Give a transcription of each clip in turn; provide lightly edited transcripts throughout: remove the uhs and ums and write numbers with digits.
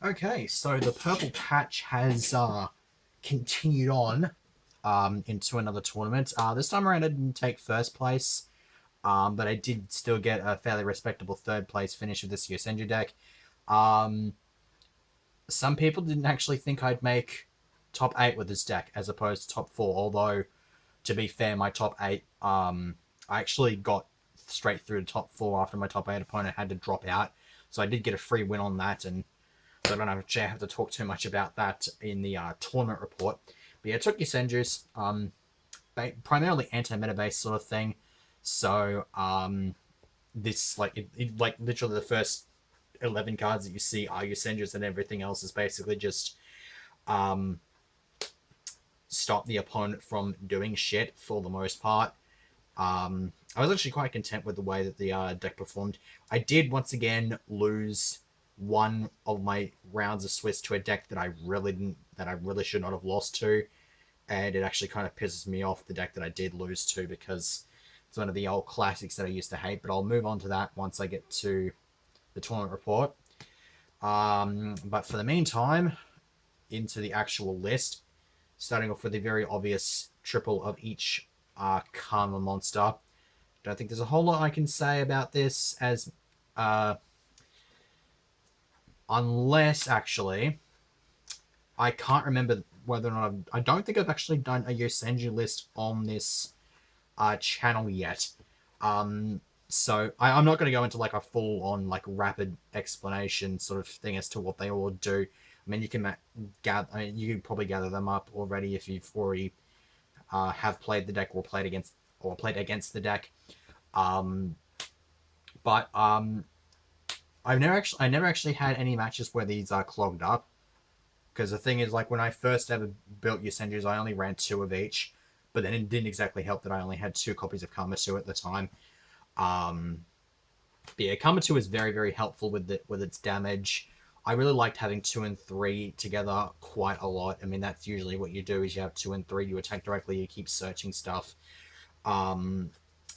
Okay, so the purple patch has continued on into another tournament. This time around, I didn't take first place, but I did still get a fairly respectable third place finish with this Yosenju deck. Um, some people didn't actually think I'd make top 8 with this deck as opposed to top 4, although, to be fair, my top 8, I actually got straight through the top 4 after my top 8 opponent had to drop out. So I did get a free win on that, and so I don't have to talk too much about that in the tournament report. But yeah, I took Yosenju's, primarily anti-meta based sort of thing. So this like literally the first 11 cards that you see are Yosenju's, and everything else is basically just um, stop the opponent from doing shit for the most part. I was actually quite content with the way that the deck performed. I did once again lose one of my rounds of Swiss to a deck that I really should not have lost to, and it actually kind of pisses me off, the deck that I did lose to, because it's one of the old classics that I used to hate. But I'll move on to that once I get to the tournament report. But for the meantime, into the actual list, starting off with the very obvious triple of each Karma monster. Don't think there's a whole lot I can say about this, as uh, unless actually I can't remember whether or not I don't think I've actually done a Yosenju list on this channel yet. So I'm not going to go into like a full on like rapid explanation sort of thing as to what they all do. I mean, you can gather. I mean, you can probably gather them up already if you've already have played the deck or played against the deck. Um, but I never actually had any matches where these are clogged up. Because the thing is, like, when I first ever built Yosenju's, I only ran 2 of each. But then it didn't exactly help that I only had 2 copies of Karma 2 at the time. But yeah, Karma 2 is very, very helpful with its damage. I really liked having 2 and 3 together quite a lot. I mean, that's usually what you do, is you have 2 and 3, you attack directly, you keep searching stuff. A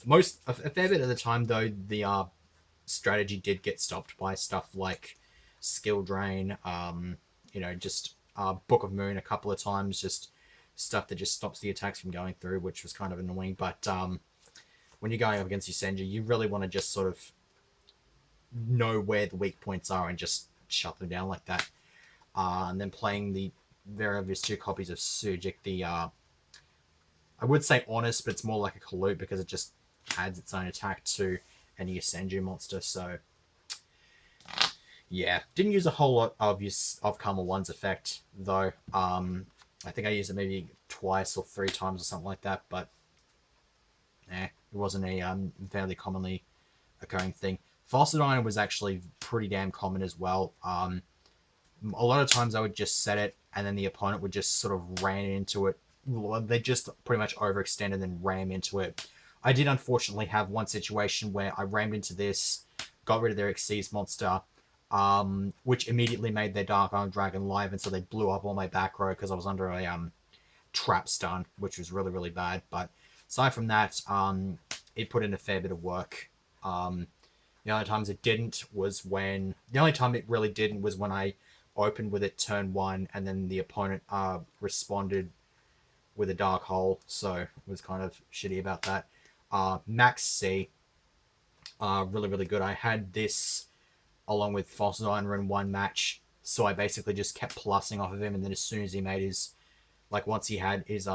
fair bit of the time, though, the strategy did get stopped by stuff like skill drain, just Book of Moon a couple of times, just stuff that just stops the attacks from going through, which was kind of annoying. But when you're going up against Yosenju, you really want to just sort of know where the weak points are and just shut them down like that. And then playing the very obvious 2 copies of Sujik, I would say honest, but it's more like a Qliphort because it just adds its own attack to any Yosenju monster. So yeah, didn't use a whole lot of Karma 1's effect though. I think I used it maybe twice or 3 times or something like that, but it wasn't a fairly commonly occurring thing. Falsidine was actually pretty damn common as well. A lot of times I would just set it, and then the opponent would just sort of ram into it. They just pretty much overextend and then ram into it. I did unfortunately have one situation where I rammed into this, got rid of their Xyz monster, which immediately made their Dark Iron Dragon live, and so they blew up all my back row because I was under a trap stun, which was really, really bad. But aside from that, it put in a fair bit of work. The only times it didn't was when the only time it really didn't was when I opened with it turn 1, and then the opponent responded with a Dark Hole, so it was kind of shitty about that. Max C, really, really good. I had this along with Falsidine in one match, so I basically just kept plussing off of him, and then as soon as he made his, like once he had his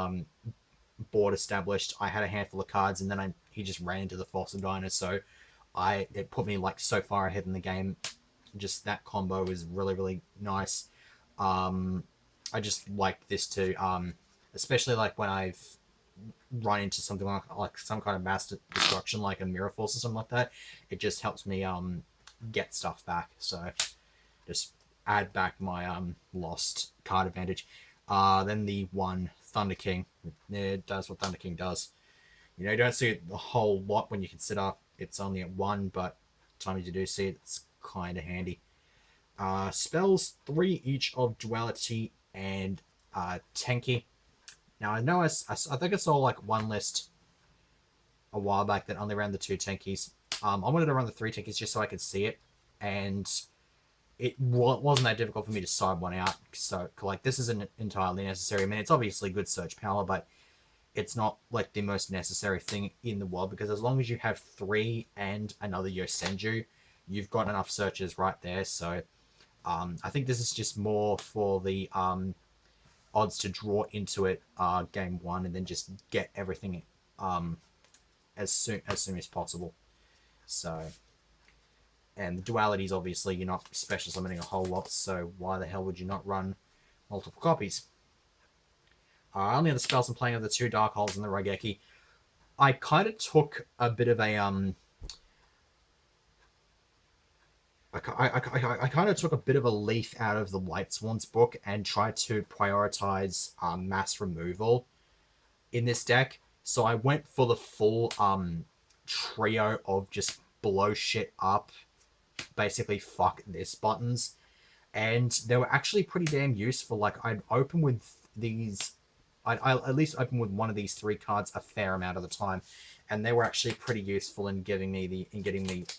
board established, I had a handful of cards, and then he just ran into the Falsidine, so it put me like so far ahead in the game. Just that combo was really, really nice. I just like this too, especially like when I've run into something like some kind of mass destruction, like a Mirror Force or something like that. It just helps me get stuff back. So just add back my lost card advantage. Then the one Thunder King, it does what Thunder King does. You don't see it a whole lot when you consider it's only at 1, but times you do see it, it's kind of handy. Spells 3 each of Duality and Tenki. Now I know I think I saw like one list a while back that only ran the 2 Tenkis. I wanted to run the 3 Tenkis just so I could see it, and wasn't that difficult for me to side one out. So, like, this isn't entirely necessary. I mean, it's obviously good search power, but it's not, like, the most necessary thing in the world, because as long as you have 3 and another Yosenju, you've got enough searches right there. So, I think this is just more for the odds to draw into it game 1 and then just get everything as soon as possible. So, and the dualities, obviously, you're not special summoning a whole lot, so why the hell would you not run multiple copies? Only other spells I'm playing are the 2 Dark Holes and the Raigeki. I kind of took a bit of a I kind of took a bit of a leaf out of the White Swans book and tried to prioritize mass removal in this deck. So I went for the full trio of just blow shit up, basically fuck this buttons. And they were actually pretty damn useful. Like, I'd open with these, I'll at least open with one of these 3 cards a fair amount of the time, and they were actually pretty useful in getting me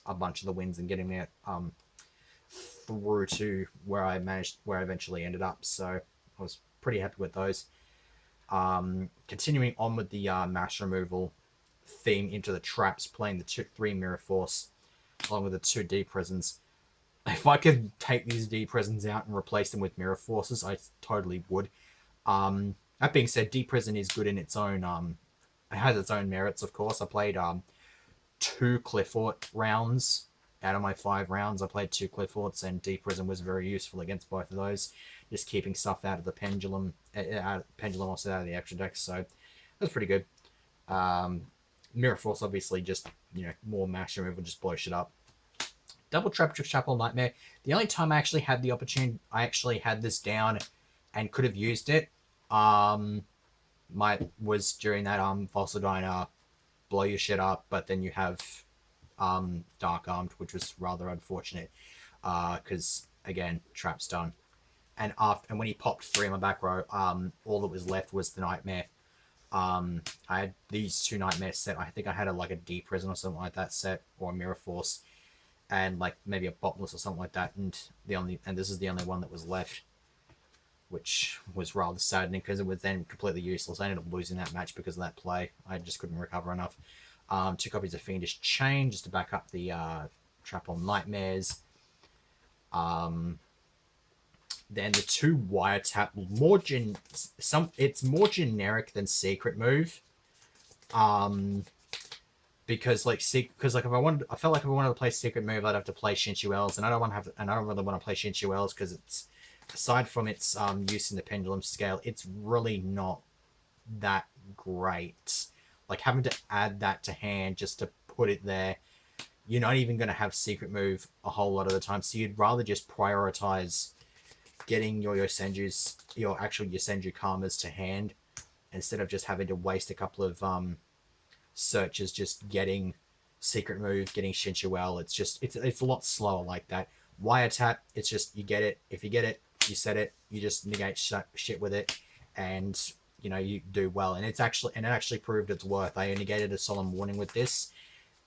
a bunch of the wins and getting me through to where I eventually ended up. So I was pretty happy with those. Continuing on with the mass removal theme into the traps, playing the 3 Mirror Force along with the 2 D prisons. If I could take these D prisons out and replace them with Mirror Forces, I totally would. That being said, D prison is good in its own. It has its own merits, of course. I played 2 Qliphort rounds out of my 5 rounds. I played 2 Qliphorts, and D prison was very useful against both of those. Just keeping stuff out of the pendulum, also out of the extra decks. So that's pretty good. Mirror Force, obviously, just more mash removal, just blow shit up. Double Trap Chapel Nightmare. The only time I actually had the opportunity, I actually had this down and could have used it, was during that Fossil Diner blow your shit up, but then you have Dark Armed, which was rather unfortunate, because again, trap's done. And when he popped 3 on my back row, all that was left was the Nightmare. I had these 2 Nightmares set. I think I had a D Prison or something like that set, or a Mirror Force, and like maybe a Bottomless or something like that, and this is the only one that was left, which was rather saddening because it was then completely useless. I ended up losing that match because of that play. I just couldn't recover enough. 2 copies of Fiendish Chain just to back up the Trap on Nightmares. Then the 2 Wiretap, it's more generic than Secret Move. Because if I felt like if I wanted to play Secret Move, I'd have to play Shinchuels, and I don't really want to play Shinchuels because it's, aside from its use in the pendulum scale, it's really not that great. Like, having to add that to hand just to put it there, you're not even going to have Secret Move a whole lot of the time, so you'd rather just prioritize getting your actual Yosenju Karmas to hand, instead of just having to waste a couple of searches just getting Secret Move, getting Shinchuel. It's a lot slower like that. Wiretap, it's just, you get it. If you get it, you set it, you just negate shit with it, and you do well. And it actually proved its worth. I negated a Solemn Warning with this,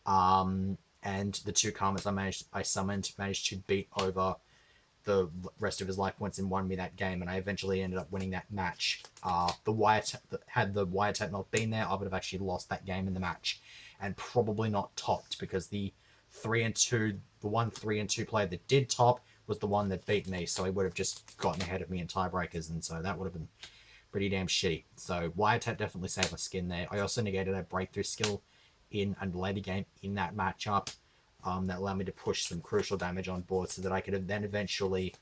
and the 2 Karmas I summoned managed to beat over the rest of his life points and won me that game, and I eventually ended up winning that match. Had the Wiretap not been there, I would have actually lost that game in the match, and probably not topped, because the 3 and 2 player that did top was the one that beat me, so he would have just gotten ahead of me in tiebreakers, and so that would have been pretty damn shitty. So Wiretap definitely saved my skin there. I also negated a breakthrough skill in a later game in that matchup, that allowed me to push some crucial damage on board, so that I could then eventually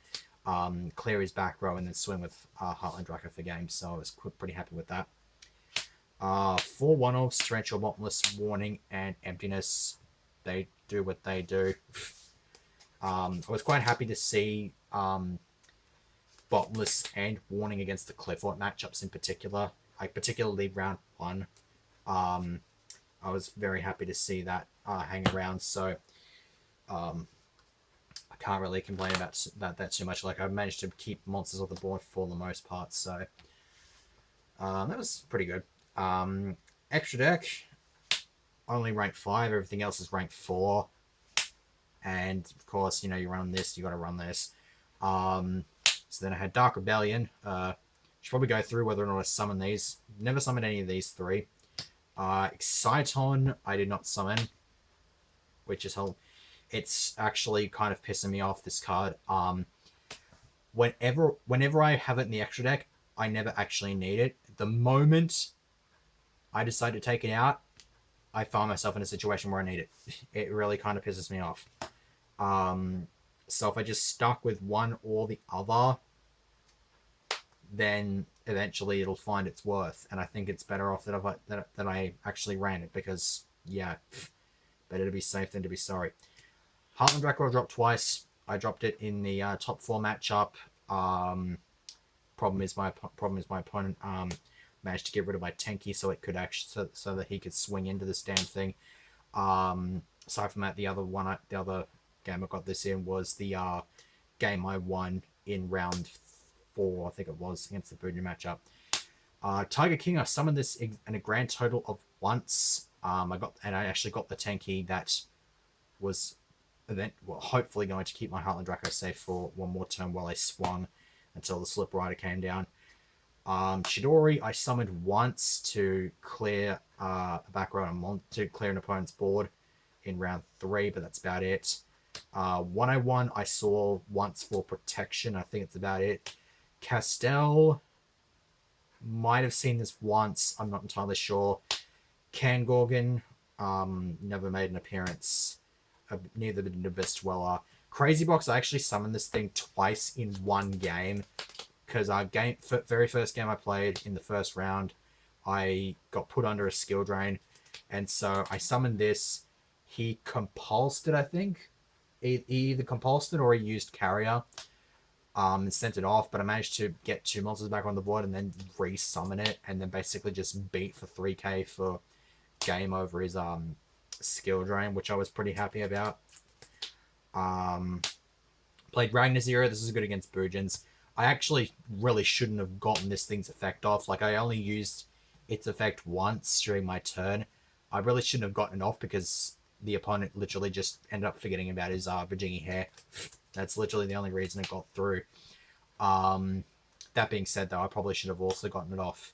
clear his back row and then swing with Heartland Draco for games. So I was pretty happy with that. 4 1-offs, Torrential Bottomless, Warning, and Emptiness. They do what they do. I was quite happy to see Bottomless and Warning against the Qliphort matchups in particular. Particularly round 1. I was very happy to see that hang around. So I can't really complain about that too much. Like, I've managed to keep monsters off the board for the most part, so that was pretty good. Extra deck, only rank 5. Everything else is rank 4. And of course, you run this, you got to run this. So then I had Dark Rebellion. Should probably go through whether or not I summon these. Never summoned any of these three. Exciton, I did not summon, which is how it's actually kind of pissing me off, this card. Whenever I have it in the extra deck, I never actually need it. The moment I decide to take it out, I find myself in a situation where I need it. It really kind of pisses me off. So if I just stuck with one or the other, then eventually it'll find its worth. And I think it's better off that I actually ran it, because, yeah, better to be safe than to be sorry. Heartland Draco I dropped twice. I dropped it in the top 4 matchup. Problem is my opponent managed to get rid of my Tenki, so it could actually so that he could swing into this damn thing. Aside from that, the other game I got this in was the game I won in round 4, I think it was, against the Bujin matchup. Tiger King, I summoned this in a grand total of once. I actually got the Tenki that was hopefully going to keep my Heartland Draco safe for one more turn while I swung until the Slip Rider came down. Chidori, I summoned once to clear a back row to clear an opponent's board in round 3, but that's about it. 101, I saw once for protection. I think it's about it. Castell, might have seen this once. I'm not entirely sure. Kangorgan, never made an appearance. Neither did Nibistwella. Crazy Box, I actually summoned this thing twice in one game, because very first game I played in the first round, I got put under a skill drain, and so I summoned this. He compulsed it, I think. He either compulsed it or he used Carrier, and sent it off, but I managed to get 2 monsters back on the board and then re-summon it, and then basically just beat for 3k for game over his skill drain, which I was pretty happy about. Played Ragnar Zero. This is good against Bujins. I actually really shouldn't have gotten this thing's effect off. Like, I only used its effect once during my turn. I really shouldn't have gotten it off, because the opponent literally just ended up forgetting about his Bujingi hair. That's literally the only reason it got through. That being said, though, I probably should have also gotten it off.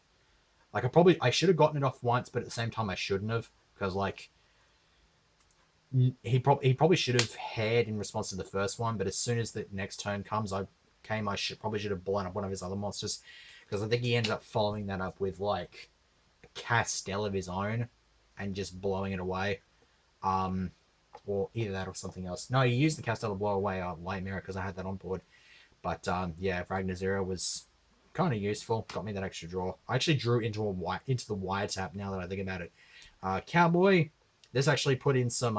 Like, I should have gotten it off once, but at the same time I shouldn't have, because, like, he probably should have haired in response to the first one, but as soon as the next turn comes, I probably should have blown up one of his other monsters, because I think he ended up following that up with, like, a Castell of his own and just blowing it away. Or either that or something else. No, he used the Castell to blow away Light Mirror, because I had that on board. But yeah, Ragnar Zero was kind of useful. Got me that extra draw. I actually drew into the wiretap, now that I think about it. Cowboy, this actually put in some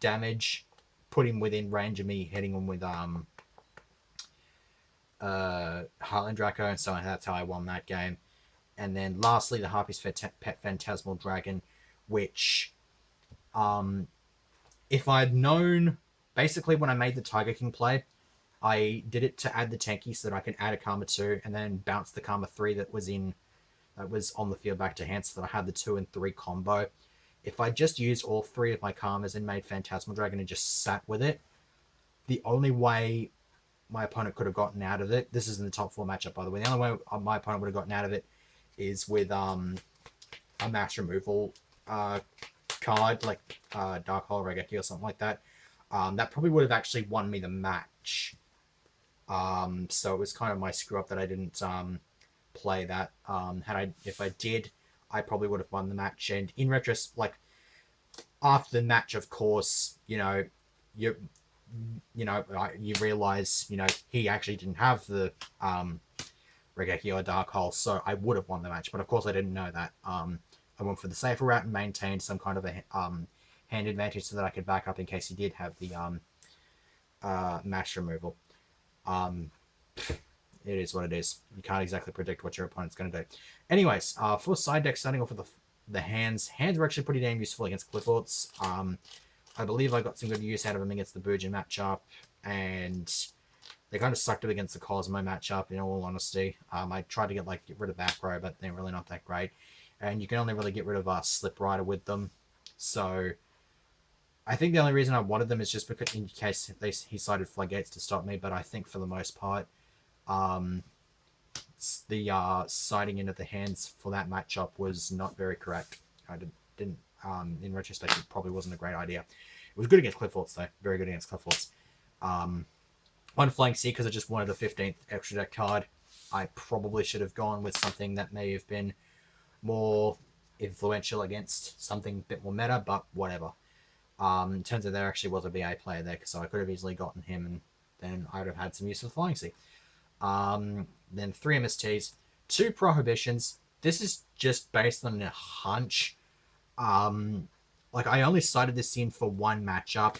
damage, put him within range of me hitting him with Heartland Draco, and so that's how I won that game. And then lastly, the Harpy's Pet Phantasmal Dragon, which, if I'd known, basically when I made the Tiger King play, I did it to add the Tenki so that I can add a Karma 2 and then bounce the Karma 3 that was on the field back to hand, so that I had the 2 and 3 combo. If I just used all 3 of my Karmas and made Phantasmal Dragon and just sat with it, the only way my opponent could have gotten out of it, this is in the top 4 matchup, by the way, the only way my opponent would have gotten out of it is with a mass removal card, like Dark Hole Regeki or something like that. That probably would have actually won me the match. So it was kind of my screw up that I didn't play that. If I did, I probably would have won the match. And in retrospect, like, after the match, of course, you realize, he actually didn't have the Regeki or Dark Hole, so I would have won the match. But of course, I didn't know that. I went for the safer route and maintained some kind of a hand advantage so that I could back up in case he did have the mash removal. It is what it is. You can't exactly predict what your opponent's going to do. Anyways, for side deck, starting off with the hands. Hands were actually pretty damn useful against Qliphorts. I believe I got some good use out of them against the Bujin matchup, and they kind of sucked up against the Kozmo matchup, in all honesty. I tried to get rid of back row, but they're really not that great. And you can only really get rid of Slip Rider with them. So I think the only reason I wanted them is just because in case he cited floodgates to stop me, but I think for the most part, um, the siding into the hands for that matchup was not very correct. I didn't in retrospect, it probably wasn't a great idea. It was good against Qliphorts, though. Very good against Qliphorts. One flying C because I just wanted a 15th extra deck card. I probably should have gone with something that may have been more influential against something a bit more meta, but whatever. Turns out there actually was a BA player there, so I could have easily gotten him, and then I'd have had some use for the Flying Sea. Then 3 MSTs, 2 Prohibitions. This is just based on a hunch. Like, I only cited this in for one matchup.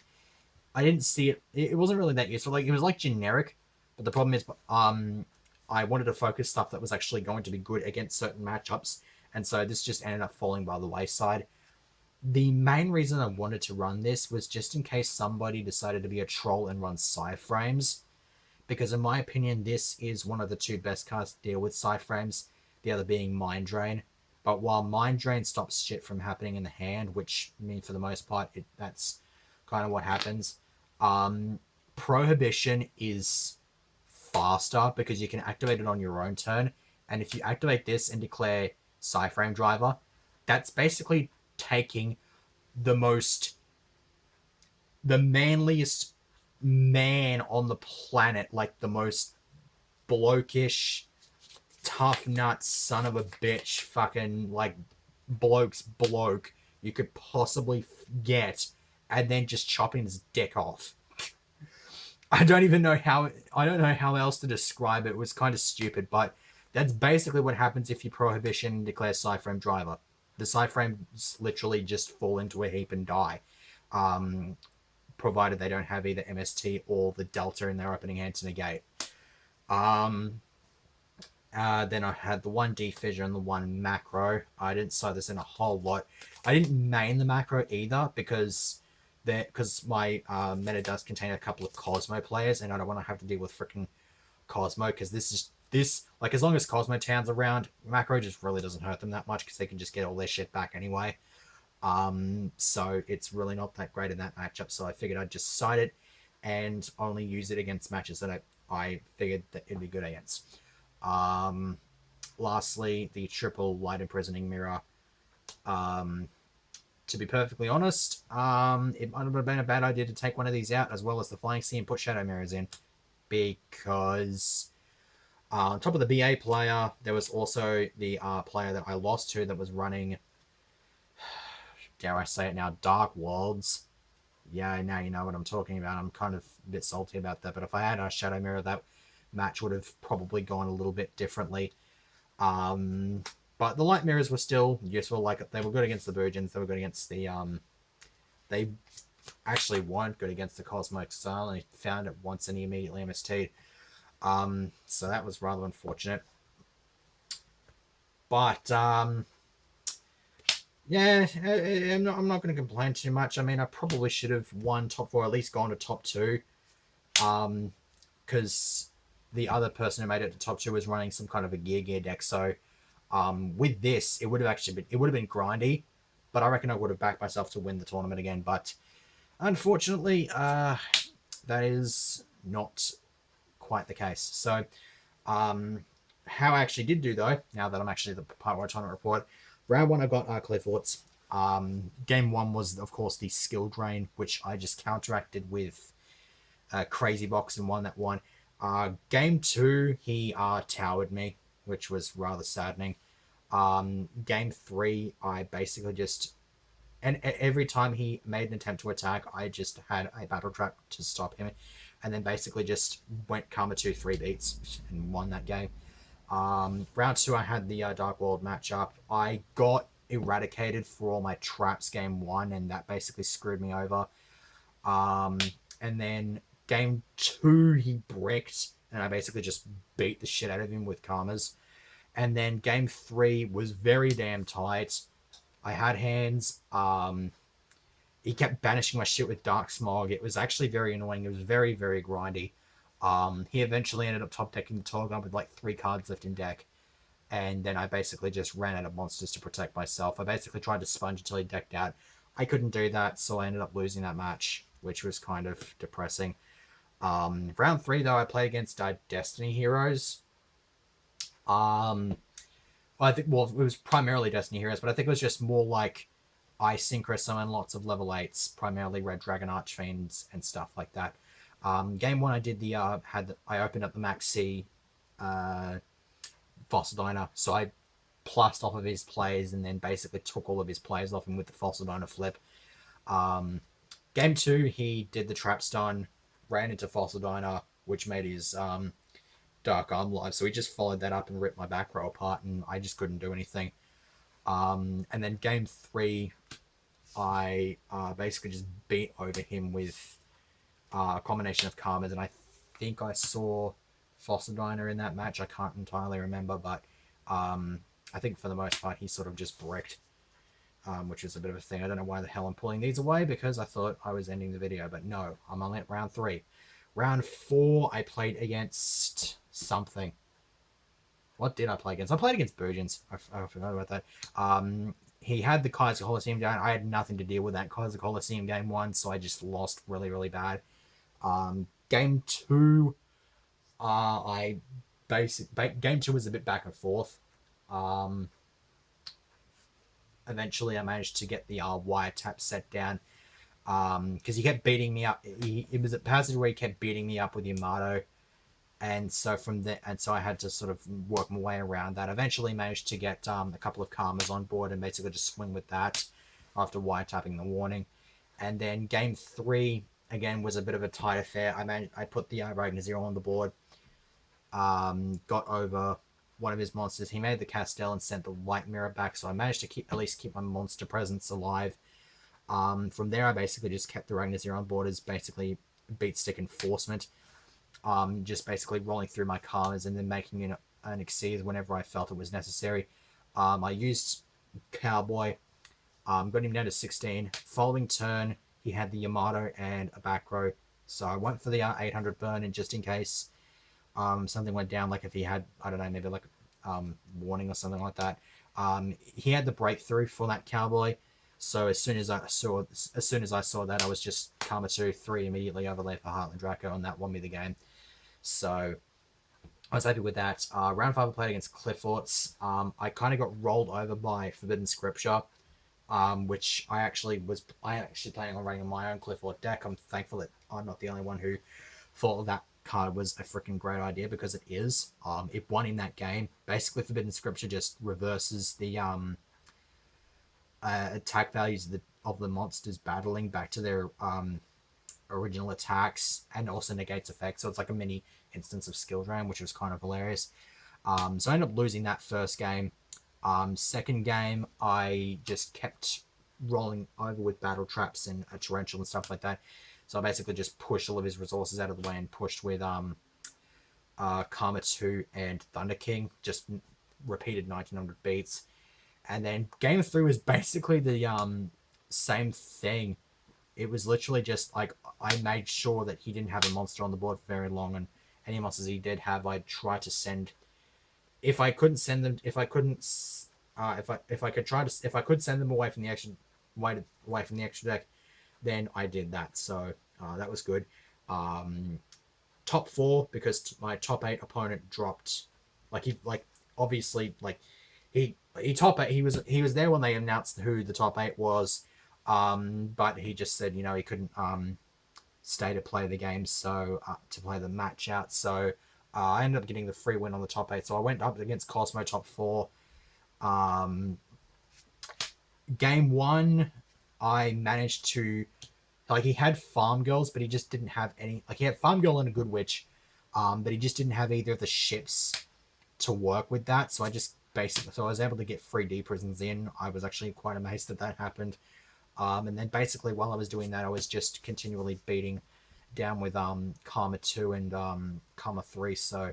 I didn't see it. It wasn't really that useful. Like, it was like generic, but the problem is, I wanted to focus stuff that was actually going to be good against certain matchups, and so this just ended up falling by the wayside. The main reason I wanted to run this was just in case somebody decided to be a troll and run Sigh frames, because in my opinion, this is one of the 2 best cards to deal with Sigh frames, the other being Mind Drain. But while Mind Drain stops shit from happening in the hand, which I mean for the most part, that's kind of what happens, Prohibition is faster because you can activate it on your own turn, and if you activate this and declare Sigh frame driver, that's basically taking the manliest man on the planet, like the most blokish, tough nut son of a bitch, fucking like bloke you could possibly get, and then just chopping his dick off. I don't know how else to describe it. It was kind of stupid, but that's basically what happens if you Prohibition declare Sigh frame driver. The Sigh frames literally just fall into a heap and die, provided they don't have either MST or the Delta in their opening hand to negate. Then I had the 1 defissure and the 1 macro. I didn't cite this in a whole lot. I didn't main the macro either because my meta does contain a couple of Kozmo players, and I don't want to have to deal with freaking Kozmo because this like as long as Kozmo Town's around, macro just really doesn't hurt them that much because they can just get all their shit back anyway. So it's really not that great in that matchup. So I figured I'd just cite it and only use it against matches that I figured that it'd be good against. Lastly, the triple Light Imprisoning Mirror. To be perfectly honest, it might have been a bad idea to take one of these out as well as the Flying Sea and put Shadow Mirrors in, because on top of the BA player, there was also the player that I lost to that was running, dare I say it now, Dark Worlds. Yeah, now you know what I'm talking about. I'm kind of a bit salty about that, but if I had a Shadow Mirror, that match would have probably gone a little bit differently. But the light mirrors were still useful. Like, they were good against the Bujins. They were good against the they actually weren't good against the Kozmo because I only found it once and he immediately MST'd. So that was rather unfortunate. But yeah, I'm not going to complain too much. I mean, I probably should have won top 4, at least gone to top 2. Because the other person who made it to top 2 was running some kind of a gear deck. So with this, it would have been grindy, but I reckon I would have backed myself to win the tournament again. But unfortunately, that is not quite the case. So how I actually did do, though, now that I'm actually the part where I tournament report, round 1 I got Qliphorts. Game 1 was, of course, the skill drain, which I just counteracted with Crazy Box and won that one. Game 2, he towered me, which was rather saddening. Game 3, I basically just... And every time he made an attempt to attack, I just had a battle trap to stop him. And then basically just went Karma 2 3 beats and won that game. Round 2, I had the Dark World matchup. I got eradicated for all my traps game 1, and that basically screwed me over. And then game 2, he bricked, and I basically just beat the shit out of him with Karmas. And then game 3 was very damn tight. I had hands. He kept banishing my shit with Dark Smog. It was actually very annoying. It was very, very grindy. He eventually ended up top decking the Torgon with like 3 cards left in deck. And then I basically just ran out of monsters to protect myself. I basically tried to sponge until he decked out. I couldn't do that, so I ended up losing that match, which was kind of depressing. Round 3, though, I played against Destiny Heroes. Well, I think, well, it was primarily Destiny Heroes, but I think it was just more like I synchro summon lots of level 8s, primarily Red Dragon Archfiends and stuff like that. Game 1, I did I opened up the Max C Fossil Diner, so I plussed off of his plays and then basically took all of his plays off him with the Fossil Diner flip. Game 2, he did the Trap Stun, ran into Fossil Diner, which made his Dark Arm live, so he just followed that up and ripped my back row apart, and I just couldn't do anything. And then Game 3, I basically just beat over him with a combination of karmas, and I think I saw Fossil Diner in that match. I can't entirely remember, but I think for the most part he sort of just bricked, which is a bit of a thing. I don't know why the hell I'm pulling these away, because I thought I was ending the video, but no, I'm only at round 3. Round 4, I played against something. What did I play against? I played against Bujins. I forgot about that. He had the Kaiser Coliseum down. I had nothing to deal with that Kaiser Coliseum game 1, so I just lost really, really bad. Game 2, game 2 was a bit back and forth. Eventually, I managed to get the wiretap set down, because he kept beating me up. It was a passage where he kept beating me up with Yamato, and so I had to sort of work my way around that. Eventually, managed to get a couple of karmas on board and basically just swing with that after wiretapping the warning. And then game 3 again was a bit of a tight affair. I put the Ragnar Zero on the board, got over one of his monsters. He made the Castell and sent the Light Mirror back, so I managed to at least keep my monster presence alive. From there, I basically just kept the Ragnar Zero on board as basically beat stick enforcement. Just basically rolling through my karmas and then making an exceed whenever I felt it was necessary. I used Cowboy, got him down to 16. Following turn, he had the Yamato and a back row, so I went for the 800 burn, and just in case something went down, like if he had, I don't know, maybe like warning or something like that. He had the breakthrough for that Cowboy, so as soon as I saw that, I was just Karma 2-3 immediately overlay for Heartland Draco, and that won me the game. So I was happy with that. Round 5, I played against Qliphort. I kind of got rolled over by Forbidden Scripture, which I actually planning on running on my own Qliphort deck. I'm thankful that I'm not the only one who thought that card was a freaking great idea, because it is. It won in that game. Basically, Forbidden Scripture just reverses the attack values of the monsters battling back to their original attacks, and also negates effects. So it's like a mini instance of skill drain, which was kind of hilarious. So I ended up losing that first game. Second game, I just kept rolling over with battle traps and a torrential and stuff like that. So I basically just pushed all of his resources out of the way and pushed with Karma 2 and Thunder King, just repeated 1900 beats. And then game 3 was basically the same thing. It was literally just like I made sure that he didn't have a monster on the board for very long, and any monsters he did have, I'd try to send. If I couldn't send them, if I could send them away from the extra deck, then I did that. So that was good. Top 4, because my top 8 opponent dropped. Obviously he top 8. He was there when they announced who the top 8 was. But he just said, he couldn't stay to play the game, so to play the match out. So I ended up getting the free win on the top 8. So I went up against Kozmo top 4. Game 1, I managed to, he had Farm Girls, but he just didn't have any. He had Farm Girl and a Good Witch, but he just didn't have either of the ships to work with that. So I was able to get 3D prisons in. I was actually quite amazed that happened. And then basically while I was doing that, I was just continually beating down with Karma 2 and Karma 3, so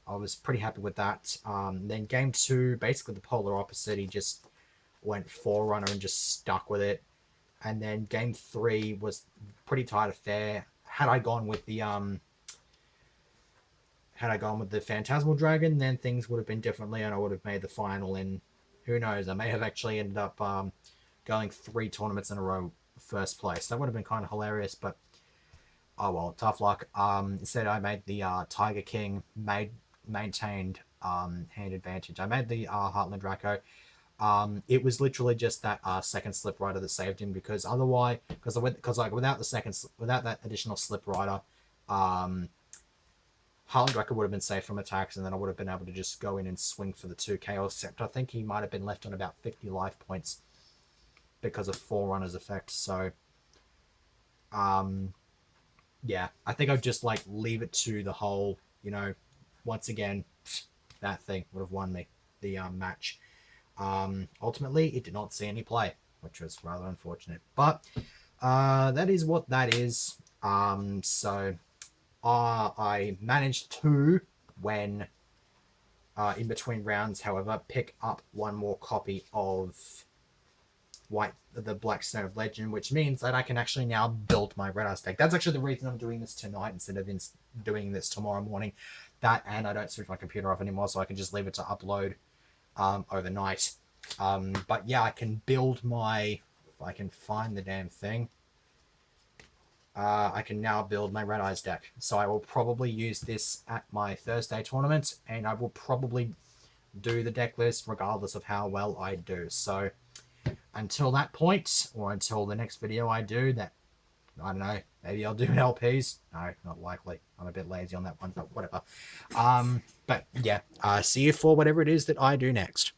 I was pretty happy with that. Then game 2, basically the polar opposite. He just went Forerunner and just stuck with it. And then game 3 was pretty tight affair. Had I gone with the Phantasmal Dragon, then things would have been differently, and I would have made the final. And who knows, I may have actually ended up going 3 tournaments in a row first place. That would have been kind of hilarious, but oh well, tough luck. Instead, I made the Tiger King maintained hand advantage. I made the Heartland Draco. It was literally just that second slip rider that saved him, because otherwise, because like without that additional slip rider, Heartland Draco would have been safe from attacks, and then I would have been able to just go in and swing for the 2k. Except I think he might have been left on about 50 life points because of Forerunner's effect. So, yeah, I think I'd just like leave it to the whole, once again, that thing would have won me the match. Ultimately, it did not see any play, which was rather unfortunate. But that is what that is. So I managed to, when in between rounds, however, pick up one more copy of the Black Stone of Legend, which means that I can actually now build my Red Eyes deck. That's actually the reason I'm doing this tonight instead of doing this tomorrow morning. That, and I don't switch my computer off anymore, so I can just leave it to upload overnight. But yeah, I can build my... If I can find the damn thing. I can now build my Red Eyes deck. So I will probably use this at my Thursday tournament, and I will probably do the deck list regardless of how well I do. So until that point, or until the next video I do, that, I don't know, maybe I'll do LPs. No, not likely. I'm a bit lazy on that one, but whatever. But yeah, see you for whatever it is that I do next.